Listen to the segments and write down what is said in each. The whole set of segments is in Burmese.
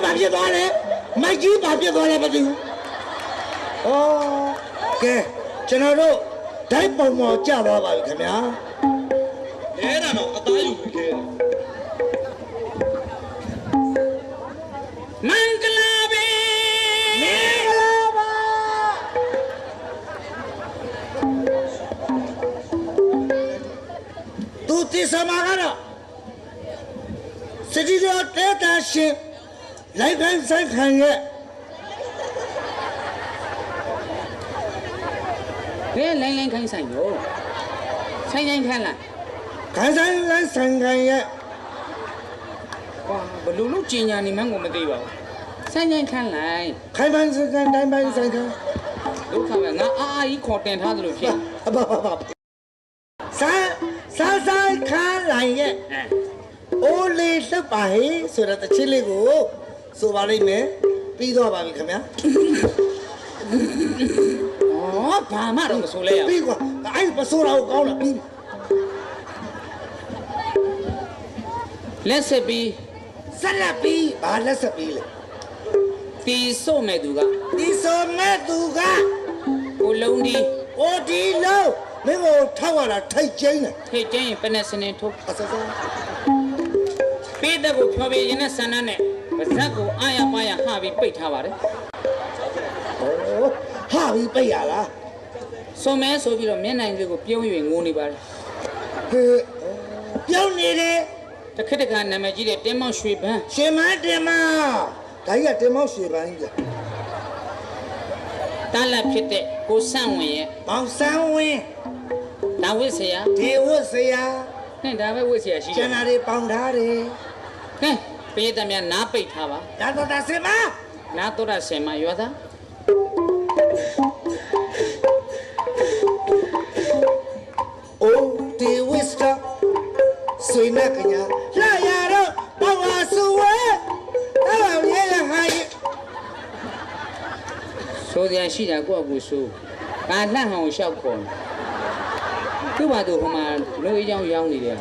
ဘာဖြစ်သွားလဲမိုက်ကြီးဘာဖြစ်သွားလဲမသိဘူးဩကဲကျွန်တော်တို့ဓာတ်ပုံပေါ်ကြသွားပါပြီခင်ဗျာအဲ့ဒါတော့အသားယူပြီးခဲ့မင်္ဂလာပဲမင်္ဂလာပါသူတိစမာကတော့စတီဒီယိုတေတာရှင်လိုက်ခိုင်းဆိုင်ခိုင်းရဲ့ဘယ်လိုင်းခိုင်းဆိုင်ရောဆိုင်ခိုင်းခန်းလားခိုင်းဆိုင်လိုင်းဆိုင်ခိုင်းရဲ့ဟာဘလူလို့ကျင်ညာနေမှန်းကိုမသိပါဘူးဆိုင်ခိုင်းခန်းလိုက်ခိုင်းပိုင်းဆိုင်ခိုင်းတိုင်းပိုင်းဆိုင်ခိုင်းဒုက္ခပဲငါအာကြီးခေါ်တင်ထားသလိုဖြစ်ဘာဆိုင်ခိုင်းလိုက်ရဲ့အိုးလေးလှုပ်ပါဟေးဆိုတော့တချစ်လေးကိုဆိုပါလိမ့်မယ်ပြီးတော့ပါပြီခင်ဗျာဩဘာမှတော့မဆိုလဲရပြီးကွာအဲ့မဆိုတော့ကောင်းလားပြီးလက်ဆက်ပြီးဆက်လက်ပြီးဘာလက်ဆက်ပြီးလဲတီဆို့မဲ့သူကတီဆို့မဲ့သူကကိုလုံးဒီအိုဒီလုံးမင်းကိုထောက်ရတာထိတ်ကျင်းတယ်ထိတ်ကျင်းရင်ပနဲ့စနေထုတ်အစစပေးတဲ့ကိုဖြောပြရင်နဲ့ဆန္ဒနဲ့ပါဇက်ကိုအာရပါရဟပြီးပိတ်ထားပါတယ်ဟာပြီးပိတ်ရလားစုံမဲဆိုပြီးတော့မျက်နှာလေးကိုပြုံး၍ငိုနေပါတယ်ဟေးပြုံးနေတယ်တခက်တခါနာမည်ကြီးတဲ့တင်းမောင်ရွှေပန်းရွှေမန်းတင်မဒါကြီးကတင်မောင်ရွှေပန်းကြီးတားလက်ဖြစ်တဲ့ကိုဆန့်ဝင်ရဲ့မောင်ဆန်းဝင်းဒါဝိဆရာဒီဝတ်ဆရာနဲ့ဒါပဲဝိဆရာရှိတယ်ကျန်တာတွေပေါင်ထားတယ်ဟဲ့ပေးတဲ့များနားပိတ်ထားပါဒါတော့ဒါစင်မနားတော့ဆင်မရွာသားအိုဒီဝစ်တာဆွေးနကညာလာရတော့ပေါင်ဟာဆူဝဲအဲ့လိုရဲရဟာကြီးဆိုရရှိတာကိုယ့်အကူဆိုဘာလှန့်အောင်ရှောက်ခေါ်သူ့ဘာသူဟိုမှာလူအကြောင်းရောင်းနေတယ်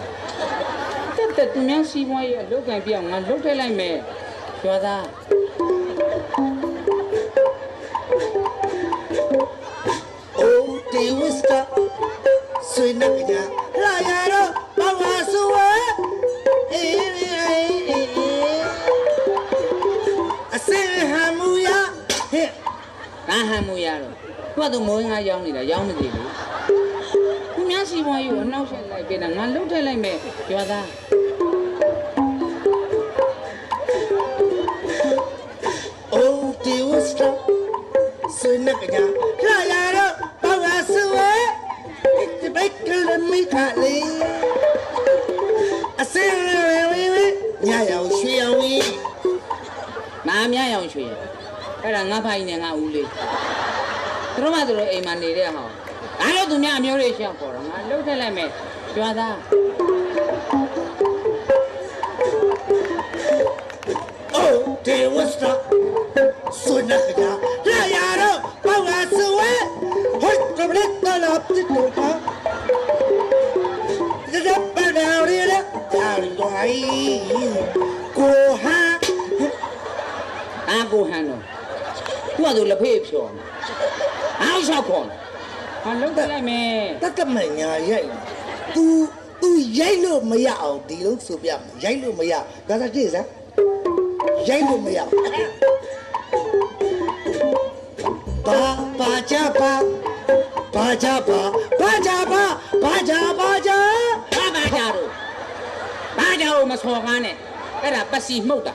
တက်သူများစီးပွားရေးအလုပ်ကံပြောင်းငါလုပ်ထည့်လိုက်မယ်ရွာသားအိုဒီဝစ်တာဆွေးနကညာလာရတော့ပေါင်ဟာဆူဝဲအစင်ဟမူရဟဲ့ဘာဟမူရတော့သူကသူမိုးငါရောင်းနေတာရောင်းမသေးဘူးသူများစီးပွားရေးကိုအနှောက်ယှက်လိုက်ပြန်တာငါလုပ်ထည့်လိုက်မယ်ရွာသားအိုဒီဝစ်တာဆွေးနကညာလာရတော့ပေါင်ဟာဆူဝဲဒီဘိုက်ကလမီခါလေးအစင်ဝဲညရောင်ရွှေရောင်ကြီးနားမြရောင်ရွှေအဲ့ဒါငါဖိုင်နဲ့ငါဦးလေးသူတို့မှသူတို့အိမ်မှာနေတဲ့ဟောဒါလို့သူများအမျိုးတွေရှောက်ပေါ်တော့ငါလှုပ်ထက်လိုက်မယ်ကြွားသားအိုဒီဝစ်တာဆွေးနကညာလာရတော့ပေါင်ဟာဆူဝဲဟိုတဘလက်တလာပစ်တော့ပါဒါပဒရီရတာရီကိုဟာအာကိုဟန်တော့သူကသူလက်ဖေးဖြောအားရှောက်ခေါ်ဟာလုံးထလိုက်မယ်တတ်တမညာရိုက် तू ရိုက်လို့မရအောင်ဒီလုံးဆိုပြမယ်ရိုက်လို့မရဒါသာကြည့်စမ်းရိုက်လို့မရဘာကြပါဘာကြပါဘာကြပါဘာကြပါကြဘာကြတော့ဘာကြလို့မစော်ကားနဲ့အဲ့ဒါပတ်စီမှုတ်တာ